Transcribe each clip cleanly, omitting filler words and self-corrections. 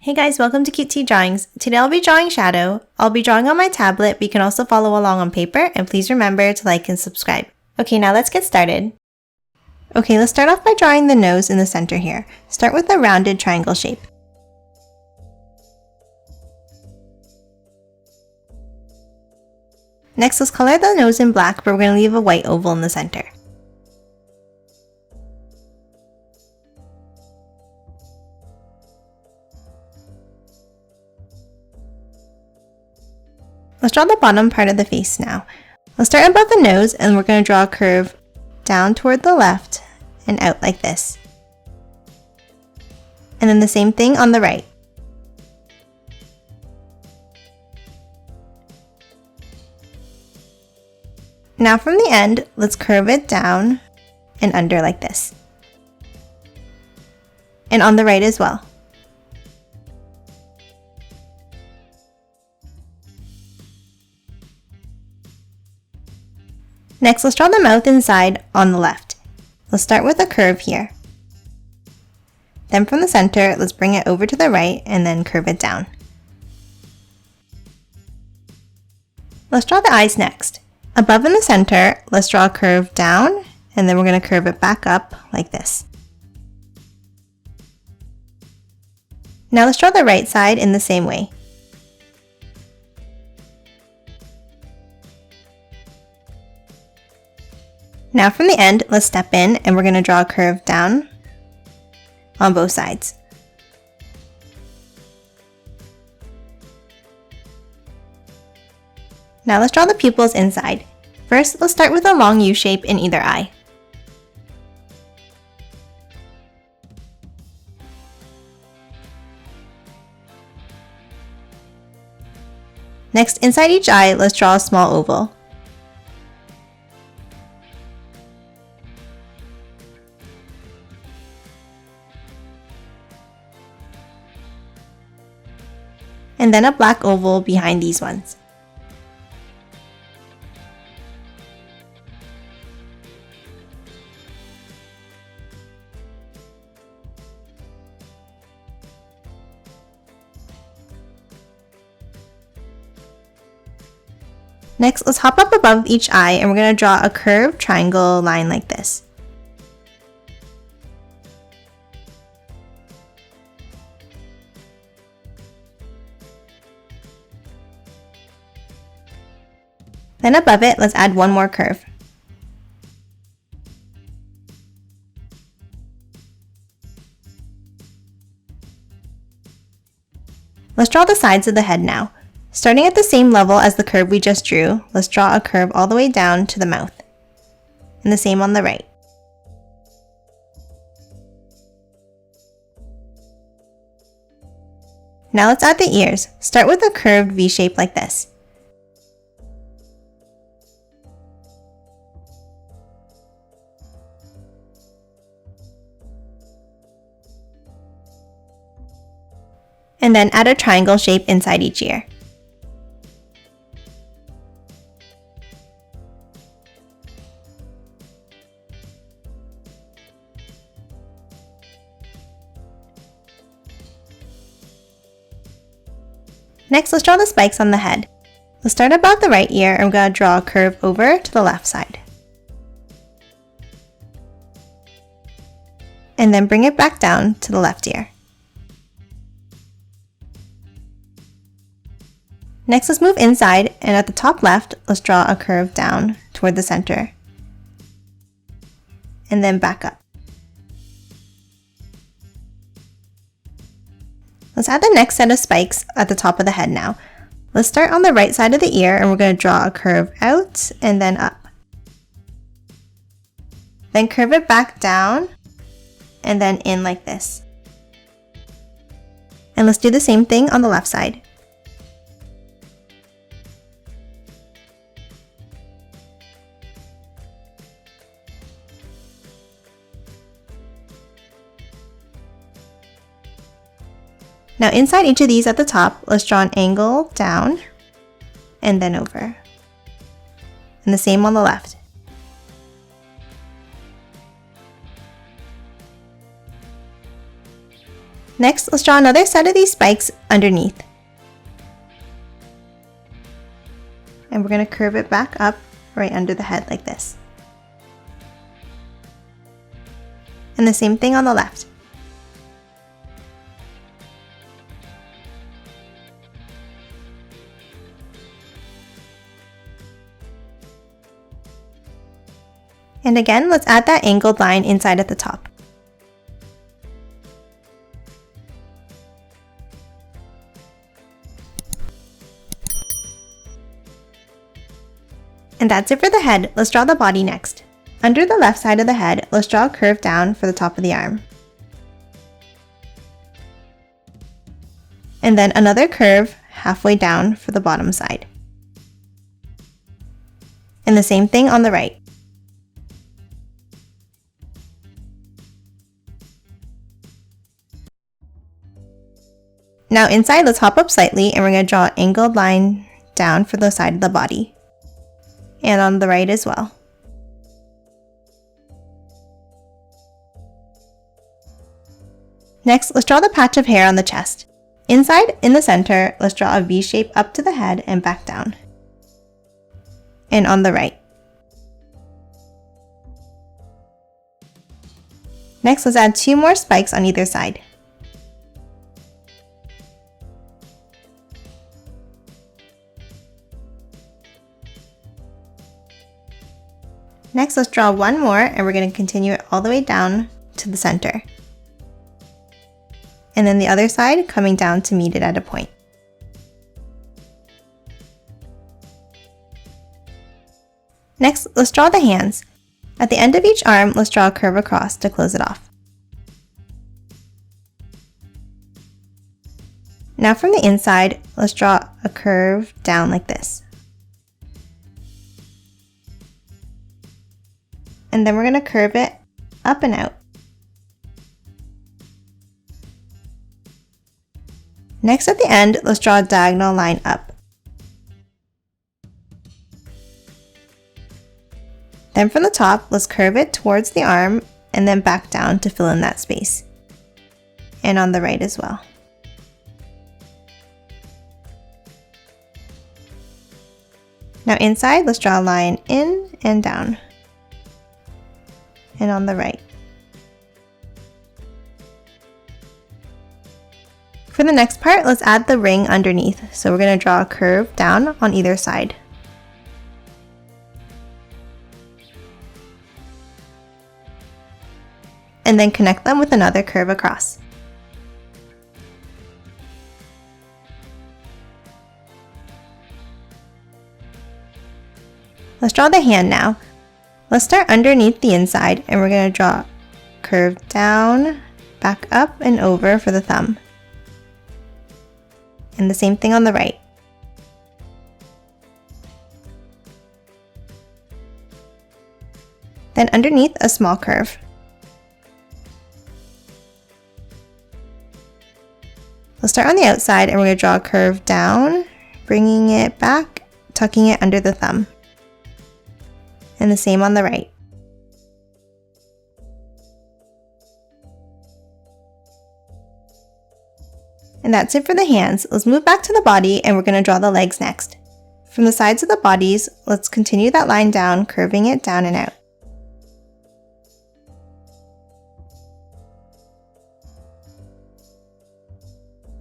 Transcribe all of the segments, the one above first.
Hey guys, welcome to Cute Tea Drawings. Today I'll be drawing Shadow. I'll be drawing on my tablet, but you can also follow along on paper, and please remember to like and subscribe. Okay, now let's get started. Okay, let's start off by drawing the nose in the center here. Start with a rounded triangle shape. Next, let's color the nose in black, but we're going to leave a white oval in the center. Let's draw the bottom part of the face now. Let's start above the nose and we're going to draw a curve down toward the left and out like this. And then the same thing on the right. Now from the end, let's curve it down and under like this. And on the right as well. Next, let's draw the mouth inside on the left. Let's start with a curve here. Then from the center, let's bring it over to the right and then curve it down. Let's draw the eyes next. Above in the center, let's draw a curve down and then we're going to curve it back up like this. Now let's draw the right side in the same way. Now from the end, let's step in and we're going to draw a curve down on both sides. Now let's draw the pupils inside. First, let's start with a long U shape in either eye. Next, inside each eye, let's draw a small oval. And then a black oval behind these ones. Next, let's hop up above each eye and we're going to draw a curved triangle line like this. Then above it, let's add one more curve. Let's draw the sides of the head now. Starting at the same level as the curve we just drew, let's draw a curve all the way down to the mouth. And the same on the right. Now let's add the ears. Start with a curved V shape like this. And then add a triangle shape inside each ear. Next, let's draw the spikes on the head. Let's start above the right ear and we're going to draw a curve over to the left side. And then bring it back down to the left ear. Next, let's move inside and at the top left, let's draw a curve down toward the center. And then back up. Let's add the next set of spikes at the top of the head now. Let's start on the right side of the ear and we're going to draw a curve out and then up. Then curve it back down and then in like this. And let's do the same thing on the left side. Now inside each of these at the top, let's draw an angle down and then over. And the same on the left. Next, let's draw another set of these spikes underneath. And we're going to curve it back up right under the head like this. And the same thing on the left. And again, let's add that angled line inside at the top. And that's it for the head. Let's draw the body next. Under the left side of the head, let's draw a curve down for the top of the arm. And then another curve halfway down for the bottom side. And the same thing on the right. Now inside, let's hop up slightly and we're going to draw an angled line down for the side of the body. And on the right as well. Next, let's draw the patch of hair on the chest. Inside, in the center, let's draw a V shape up to the head and back down. And on the right. Next, let's add 2 more spikes on either side. Next, let's draw 1 more and we're going to continue it all the way down to the center. And then the other side coming down to meet it at a point. Next, let's draw the hands. At the end of each arm, let's draw a curve across to close it off. Now from the inside, let's draw a curve down like this. And then we're going to curve it up and out. Next at the end, let's draw a diagonal line up. Then from the top, let's curve it towards the arm and then back down to fill in that space. And on the right as well. Now inside, let's draw a line in and down. And on the right. For the next part, let's add the ring underneath. So we're going to draw a curve down on either side. And then connect them with another curve across. Let's draw the hand now. Let's start underneath the inside and we're going to draw a curve down, back up and over for the thumb. And the same thing on the right. Then underneath, a small curve. We'll start on the outside and we're going to draw a curve down, bringing it back, tucking it under the thumb. And the same on the right. And that's it for the hands. Let's move back to the body and we're going to draw the legs next. From the sides of the bodies, let's continue that line down, curving it down and out.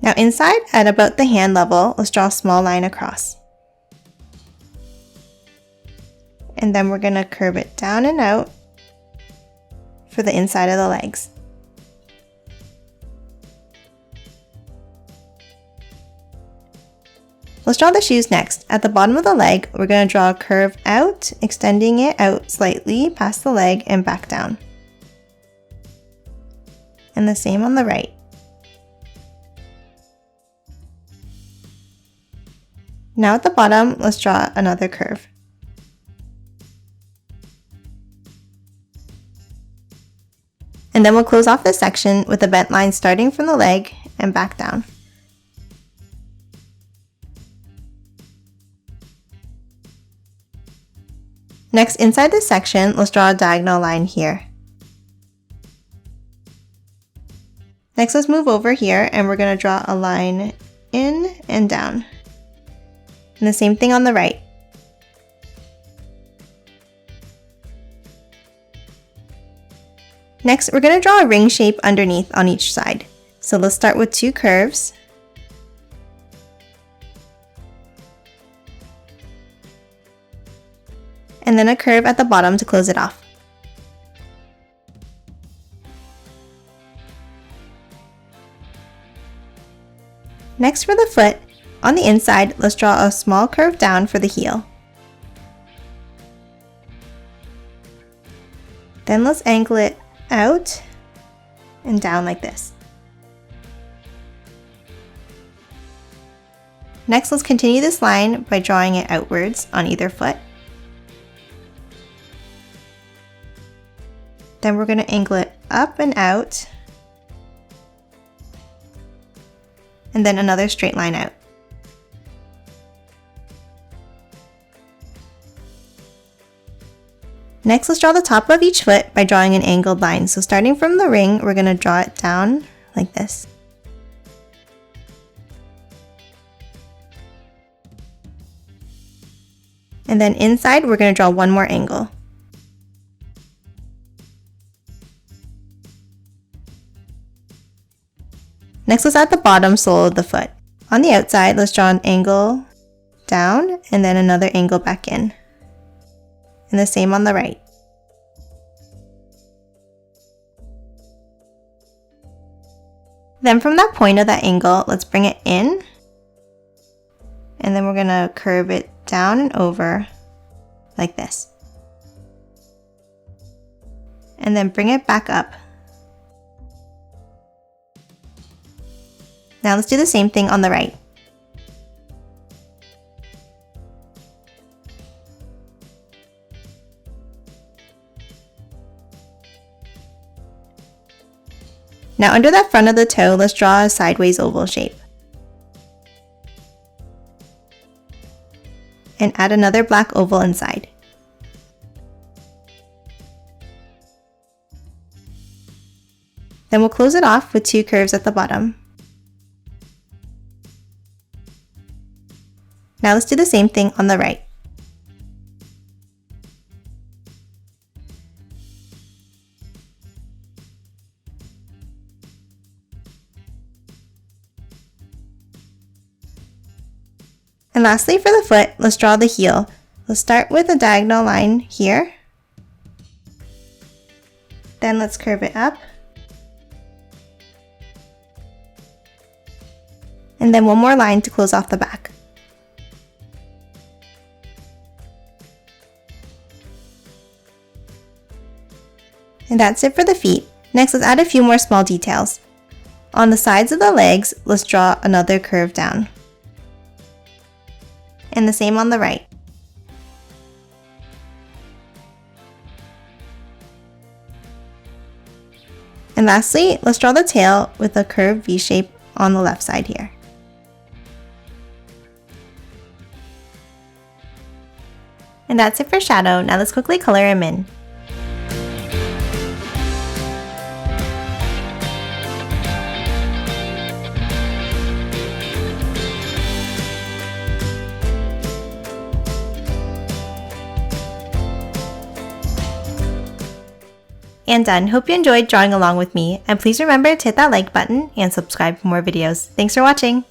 Now inside, at about the hand level, let's draw a small line across. And then we're going to curve it down and out for the inside of the legs. Let's draw the shoes next. At the bottom of the leg, we're going to draw a curve out, extending it out slightly past the leg and back down. And the same on the right. Now at the bottom, let's draw another curve. And then we'll close off this section with a bent line starting from the leg and back down. Next, inside this section, let's draw a diagonal line here. Next, let's move over here and we're going to draw a line in and down. And the same thing on the right. Next, we're going to draw a ring shape underneath on each side. So let's start with 2 curves. And then a curve at the bottom to close it off. Next, for the foot, on the inside, let's draw a small curve down for the heel. Then let's angle it out and down like this. Next, let's continue this line by drawing it outwards on either foot. Then we're going to angle it up and out, and then another straight line out. Next, let's draw the top of each foot by drawing an angled line. So starting from the ring, we're going to draw it down like this. And then inside, we're going to draw one more angle. Next, let's add the bottom sole of the foot. On the outside, let's draw an angle down and then another angle back in. And the same on the right. Then from that point of that angle, let's bring it in. And then we're going to curve it down and over like this. And then bring it back up. Now let's do the same thing on the right. Now under that front of the toe, let's draw a sideways oval shape. And add another black oval inside. Then we'll close it off with 2 curves at the bottom. Now let's do the same thing on the right. And lastly, for the foot, let's draw the heel. Let's start with a diagonal line here. Then let's curve it up. And then one more line to close off the back. And that's it for the feet. Next, let's add a few more small details. On the sides of the legs, let's draw another curve down. And the same on the right. And lastly, let's draw the tail with a curved V shape on the left side here. And that's it for Shadow. Now let's quickly color him in. And done. Hope you enjoyed drawing along with me, and please remember to hit that like button and subscribe for more videos. Thanks for watching!